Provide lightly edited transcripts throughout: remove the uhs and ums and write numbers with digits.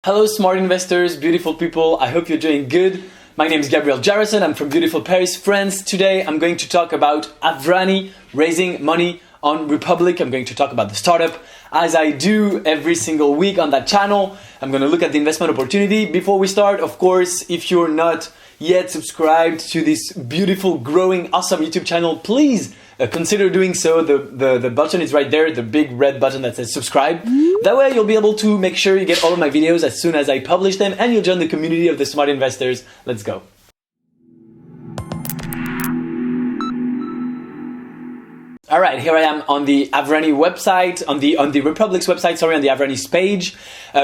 Hello smart investors, beautiful people, I hope you're doing good. My name is Gabriel Jarrison, I'm from beautiful Paris, France. Today I'm going to talk about Aavrani raising money on Republic. I'm going to talk about the startup as I do every single week on that channel. I'm going to look at the investment opportunity. Before we start, of course, if you're not yet subscribed to this beautiful, growing, awesome YouTube channel, please consider doing so. The button is right there, the big red button that says subscribe. That way you'll be able to make sure you get all of my videos as soon as I publish them and you'll join the community of the smart investors. Let's go. All right, here I am on the Aavrani website, on the Republic's website, on the Aavrani's page.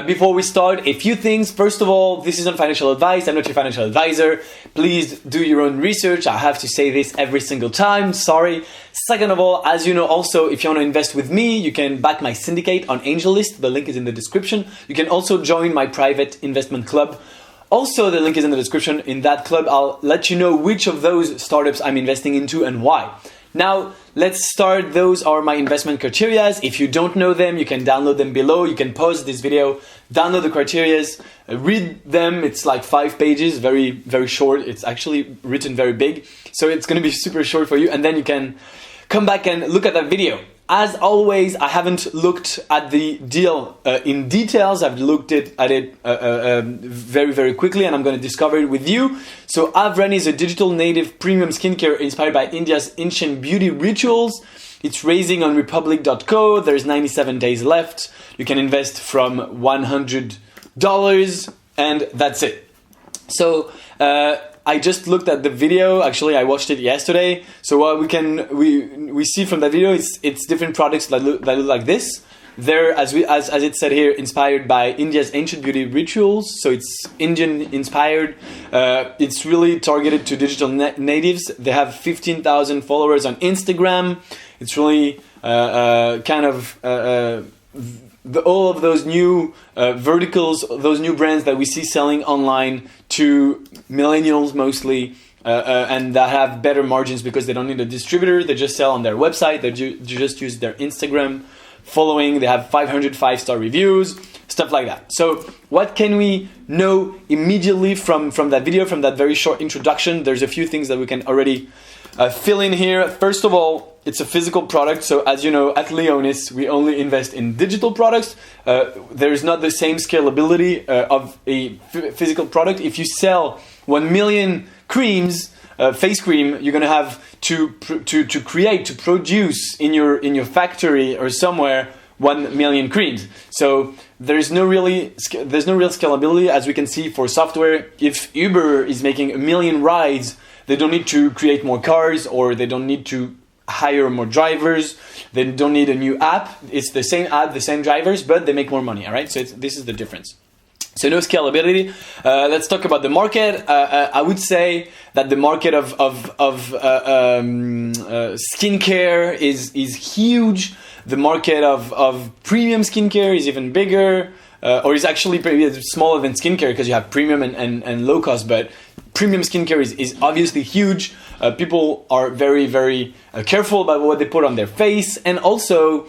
Before we start, a few things. First of all, this isn't financial advice. I'm not your financial advisor. Please do your own research. I have to say this every single time. Sorry. Second of all, as you know, also, if you want to invest with me, you can back my syndicate on AngelList. The link is in the description. You can also join my private investment club. Also, the link is in the description. In that club, I'll let you know which of those startups I'm investing into and why. Now, let's start. Those are my investment criteria. If you don't know them, you can download them below. You can pause this video, download the criteria, read them. It's like 5 pages, very, very short. It's actually written very big. So it's going to be super short for you. And then you can come back and look at that video. As always, I haven't looked at the deal in details. I've looked at it very, very quickly, and I'm going to discover it with you. So Aavrani is a digital native premium skincare inspired by India's ancient beauty rituals. It's raising on republic.co. There's 97 days left. You can invest from $100, and that's it. So I just looked at the video. Actually, I watched it yesterday. So what we see from that video, it's different products that look like this. They're, as it said here, inspired by India's ancient beauty rituals. So it's Indian inspired. It's really targeted to digital natives. They have 15,000 followers on Instagram. It's really all of those new verticals, those new brands that we see selling online to millennials mostly, and that have better margins because they don't need a distributor. They just sell on their website. They just use their Instagram following. They have 500 5-star reviews, stuff like that. So what can we know immediately from that video, from that very short introduction? There's a few things that we can already fill in here. First of all, it's a physical product. So as you know, at Leonis, we only invest in digital products. There's not the same scalability of a physical product. If you sell 1 million creams, face cream, you're going to have to produce in your factory or somewhere 1 million creams. So there's no real scalability, as we can see for software. If Uber is making 1 million rides, they don't need to create more cars, or they don't need to hire more drivers. They don't need a new app. It's the same app, the same drivers, but they make more money. All right. So this is the difference. So no scalability. Let's talk about the market. I would say that the market of skincare is huge. The market of premium skincare is even bigger, or is actually smaller than skincare because you have premium and low cost. But premium skincare is obviously huge. People are very, very careful about what they put on their face, and also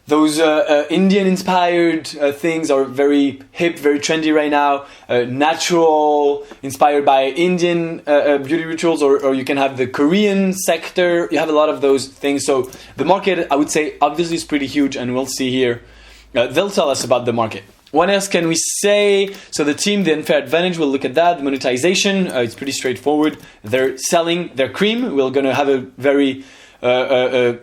those Indian-inspired things are very hip, very trendy right now. Natural, inspired by Indian beauty rituals, or you can have the Korean sector. You have a lot of those things. So the market, I would say, obviously is pretty huge, and we'll see here. They'll tell us about the market. What else can we say? So the team, the unfair advantage, we'll look at that. The monetization, it's pretty straightforward. They're selling their cream. We're going to have a very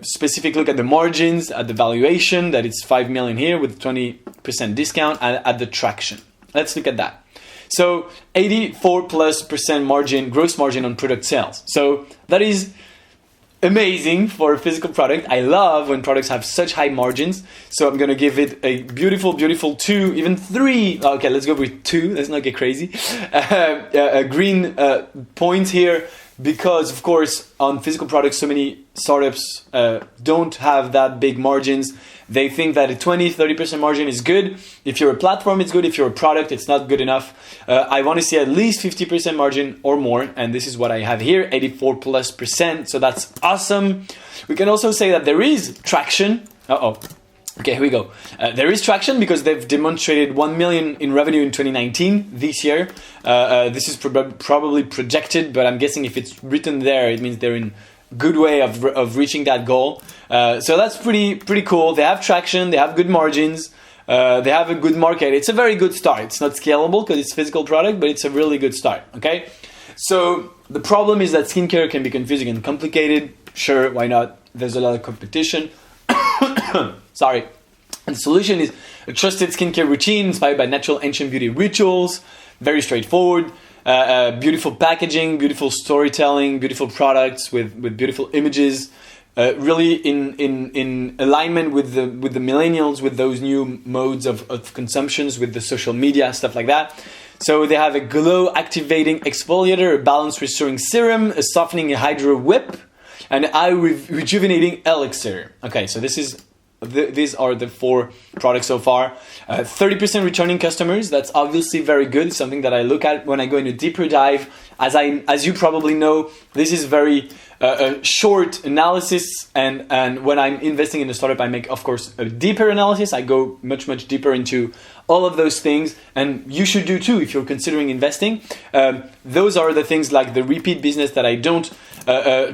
specific look at the margins, at the valuation, that it's 5 million here with 20% discount, and at the traction. Let's look at that. So 84+% margin, gross margin on product sales. So that is amazing for a physical product. I love when products have such high margins. So I'm going to give it a beautiful, beautiful 2, even 3. Okay, let's go with 2. Let's not get crazy. Green points here. Because, of course, on physical products, so many startups don't have that big margins. They think that a 20-30% margin is good. If you're a platform, it's good. If you're a product, it's not good enough. I want to see at least 50% margin or more. And this is what I have here, 84+%. So that's awesome. We can also say that there is traction. Okay, here we go. There is traction because they've demonstrated 1 million in revenue in 2019 this year. This is probably projected, but I'm guessing if it's written there, it means they're in good way of reaching that goal. So that's pretty cool. They have traction. They have good margins. They have a good market. It's a very good start. It's not scalable because it's a physical product, but it's a really good start. Okay. So the problem is that skincare can be confusing and complicated. Sure, why not? There's a lot of competition. Sorry. And the solution is a trusted skincare routine inspired by natural ancient beauty rituals. Very straightforward. Beautiful packaging, beautiful storytelling, beautiful products with beautiful images. Really in alignment with the millennials, with those new modes of consumptions, with the social media, stuff like that. So they have a glow activating exfoliator, a balance restoring serum, a softening hydro whip, and eye rejuvenating elixir. Okay, so these are the 4 products so far. 30% returning customers. That's obviously very good. It's something that I look at when I go into deeper dive. As you probably know, this is very short analysis, and when I'm investing in a startup, I make, of course, a deeper analysis. I go much deeper into all of those things, and you should do too if you're considering investing. Those are the things like the repeat business that I don't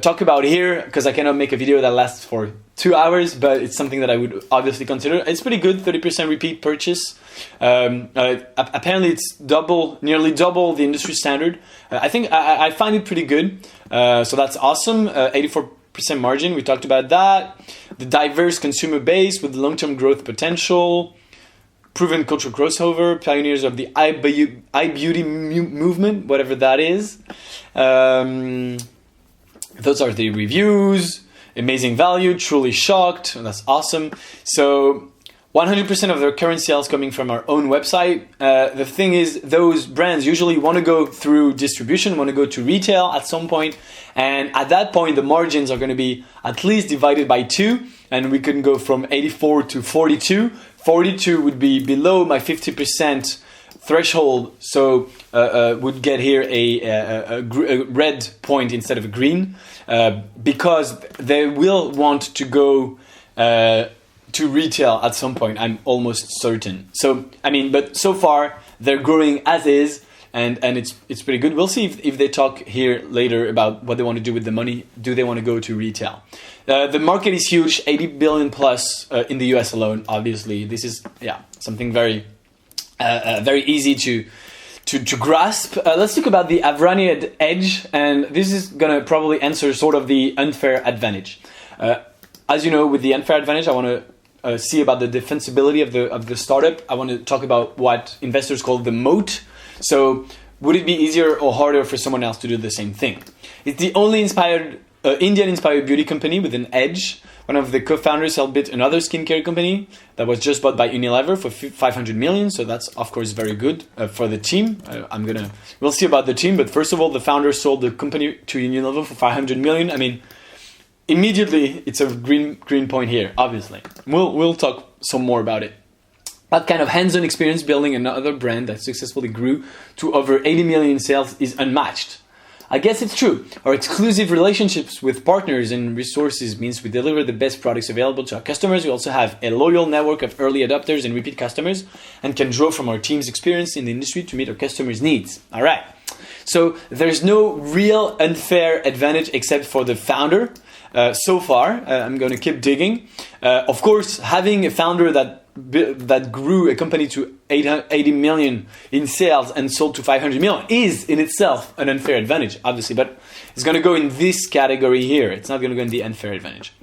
talk about here because I cannot make a video that lasts for 2 hours, but it's something that I would obviously consider. It's pretty good, 30% repeat purchase. Apparently it's nearly double the industry standard. I think I find it pretty good. So that's awesome. 84% margin, we talked about that. The diverse consumer base with long-term growth potential. Proven cultural crossover, pioneers of the iBeauty movement, whatever that is. Those are the reviews. Amazing value, truly shocked. That's awesome. So 100% of their current sales coming from our own website. The thing is, those brands usually want to go through distribution, want to go to retail at some point. And at that point, the margins are going to be at least divided by 2. And we can go from 84 to 42. 42 would be below my 50% threshold. So would get here a red point instead of a green. Because they will want to go to retail at some point, I'm almost certain. So, but so far, they're growing as is, and it's pretty good. We'll see if they talk here later about what they want to do with the money. Do they want to go to retail? The market is huge, 80 billion plus in the US alone, obviously. This is, something very, very easy to grasp. Let's talk about the Aavrani edge, and this is going to probably answer sort of the unfair advantage. As you know, with the unfair advantage, I want to see about the defensibility of the startup. I want to talk about what investors call the moat. So would it be easier or harder for someone else to do the same thing? It's the only Indian-inspired beauty company with an edge. One of the co-founders helped build another skincare company that was just bought by Unilever for 500 million. So that's, of course, very good for the team. We'll see about the team. But first of all, the founder sold the company to Unilever for 500 million. Immediately, it's a green point here, obviously. We'll talk some more about it. That kind of hands-on experience building another brand that successfully grew to over 80 million in sales is unmatched. I guess it's true. Our exclusive relationships with partners and resources means we deliver the best products available to our customers. We also have a loyal network of early adopters and repeat customers and can draw from our team's experience in the industry to meet our customers' needs. All right. So there's no real unfair advantage except for the founder. So far, I'm going to keep digging. Of course, having a founder that grew a company to 80 million in sales and sold to 500 million is in itself an unfair advantage, obviously, but it's going to go in this category here. It's not going to go in the unfair advantage.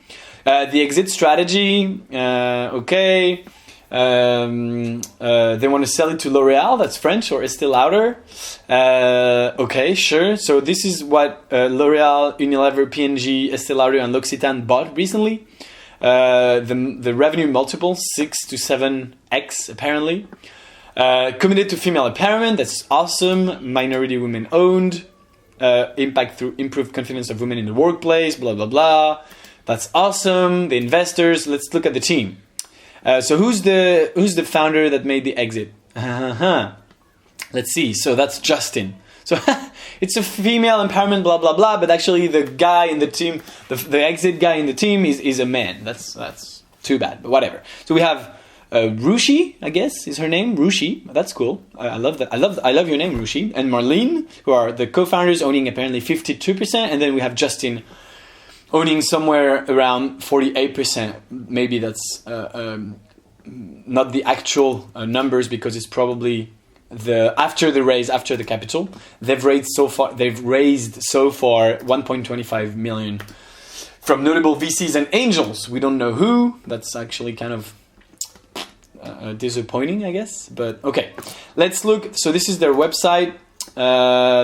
The exit strategy, okay. They want to sell it to L'Oreal, that's French, or Estée Lauder. Okay, sure. So this is what L'Oreal, Unilever, P&G, Estée Lauder, and L'Occitane bought recently. The revenue multiple, 6 to 7x apparently. Committed to female empowerment, that's awesome. Minority women owned. Impact through improved confidence of women in the workplace, blah, blah, blah. That's awesome. The investors, let's look at the team. So who's the founder that made the exit? Let's see. So that's Justin. So it's a female empowerment, blah, blah, blah. But actually the guy in the team, the exit guy in the team is a man. That's too bad, but whatever. So we have Rushi, I guess is her name. Rushi, that's cool. I love that. I love your name, Rushi. And Marlene, who are the co-founders, owning apparently 52%, and then we have Justin owning somewhere around 48%. Maybe that's not the actual numbers, because it's probably after the capital. They've raised so far 1.25 million from notable VCs and angels. We don't know who. That's actually kind of disappointing, I guess. But okay, let's look. So this is their website.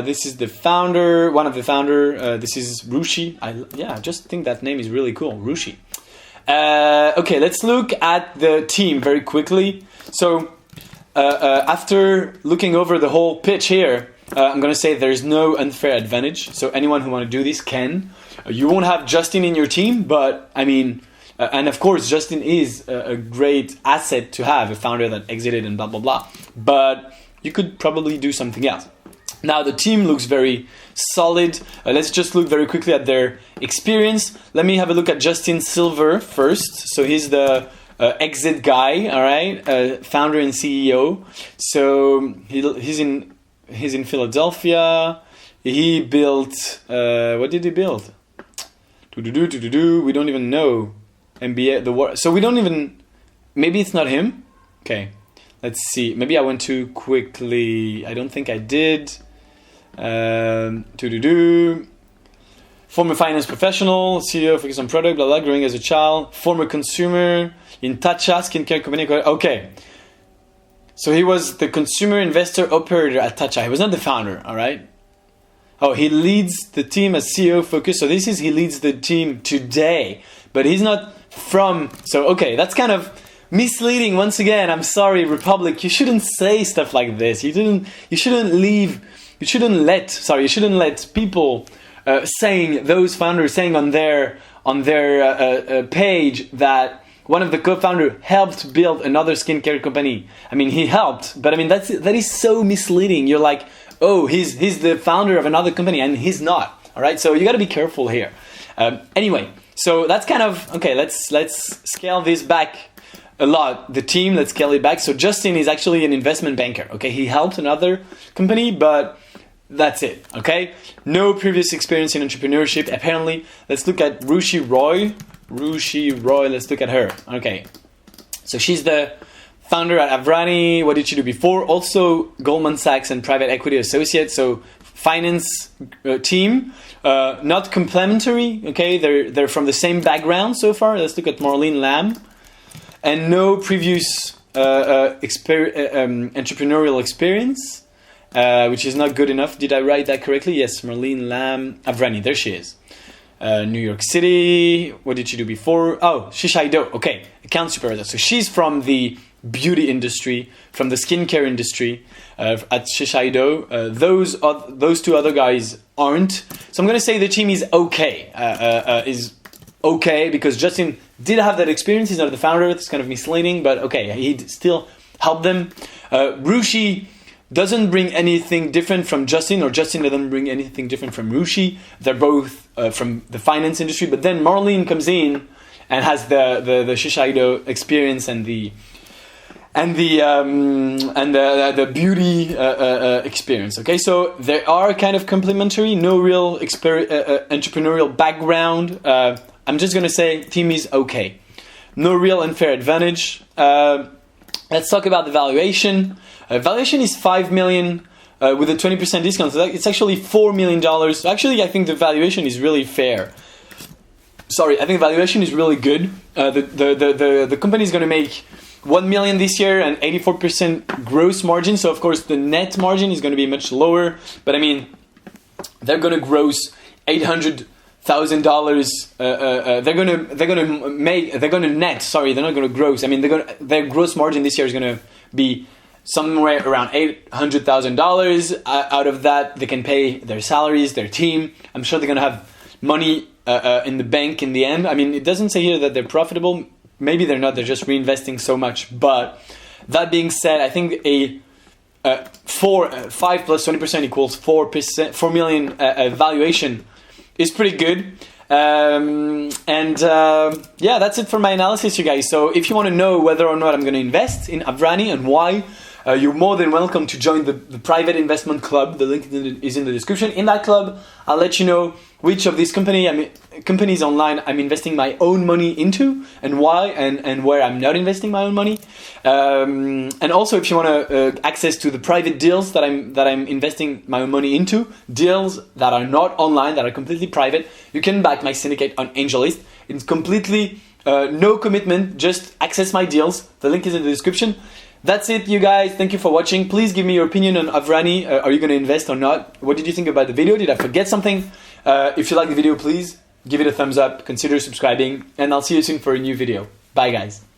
This is the founder, one of the founder. This is Rushi. I just think that name is really cool, Rushi. Okay, let's look at the team very quickly. So after looking over the whole pitch here, I'm going to say there's no unfair advantage. So anyone who want to do this can. You won't have Justin in your team, but I mean, and of course, Justin is a great asset to have, a founder that exited and blah, blah, blah. But you could probably do something else. Now, the team looks very solid. Let's just look very quickly at their experience. Let me have a look at Justin Silver first. So he's the exit guy, all right, founder and CEO. So he's in Philadelphia. He built, what did he build? We don't even know. MBA, so we don't even, maybe it's not him. Okay, let's see. Maybe I went too quickly. I don't think I did. Former finance professional, CEO, focused on product, blah, blah, growing as a child. Former consumer in Tatcha, skincare company. Okay. So he was the consumer investor operator at Tatcha. He was not the founder, all right? Oh, he leads the team as CEO focus. So he leads the team today, but he's not from. So, okay, that's kind of misleading. Once again, I'm sorry, Republic. You shouldn't say stuff like this. You shouldn't let people those founders saying on their page that one of the co-founder helped build another skincare company. I mean, he helped, but I mean that is so misleading. You're like, oh, he's the founder of another company, and he's not. All right, so you got to be careful here. Anyway, so that's kind of okay. Let's scale this back a lot. The team, let's scale it back. So Justin is actually an investment banker. Okay, he helped another company, but that's it. Okay, no previous experience in entrepreneurship. Apparently, let's look at Rushi Roy. Let's look at her. Okay, so she's the founder at Aavrani. What did she do before? Also Goldman Sachs and private equity associate. So finance team, not complementary. Okay, they're from the same background so far. Let's look at Marlene Lam, and no previous entrepreneurial experience, which is not good enough. Did I write that correctly? Yes, Marlene Lam Aavrani. There she is. New York City. What did she do before? Oh, Shiseido. Okay, account supervisor. So she's from the beauty industry, from the skincare industry at Shiseido. Those two other guys aren't. So I'm going to say the team is okay. Because Justin did have that experience. He's not the founder. It's kind of misleading, but okay, he still helped them. Rushi doesn't bring anything different from Justin, or Justin doesn't bring anything different from Rushi. They're both from the finance industry, but then Marlene comes in and has the Shiseido experience and the beauty experience. Okay, so they are kind of complementary. No real entrepreneurial background. I'm just gonna say team is okay. No real unfair advantage. Let's talk about the valuation. Valuation is $5 million with a 20% discount. So it's actually $4 million. Actually, I think the valuation is really fair. Sorry, I think valuation is really good. The company is going to make $1 million this year and 84% gross margin. So of course the net margin is going to be much lower. But I mean, they're going to gross $800,000. They're going to net. Sorry, they're not going to gross. I mean, their gross margin this year is going to be somewhere around $800,000. Out of that, they can pay their salaries, their team. I'm sure they're going to have money in the bank in the end. I mean, it doesn't say here that they're profitable. Maybe they're not. They're just reinvesting so much. But that being said, I think 5 plus 20% equals 4 million valuation is pretty good. Yeah, that's it for my analysis, you guys. So if you want to know whether or not I'm going to invest in Aavrani and why, you're more than welcome to join the private investment club. The link is in the description. In that club, I'll let you know which of these companies online I'm investing my own money into, and why, and where I'm not investing my own money. And also, if you want access to the private deals that I'm investing my own money into, deals that are not online, that are completely private, you can back my syndicate on AngelList. It's completely no commitment, just access my deals. The link is in the description. That's it, you guys. Thank you for watching. Please give me your opinion on Aavrani. Are you going to invest or not? What did you think about the video? Did I forget something? If you like the video, please give it a thumbs up. Consider subscribing. And I'll see you soon for a new video. Bye, guys.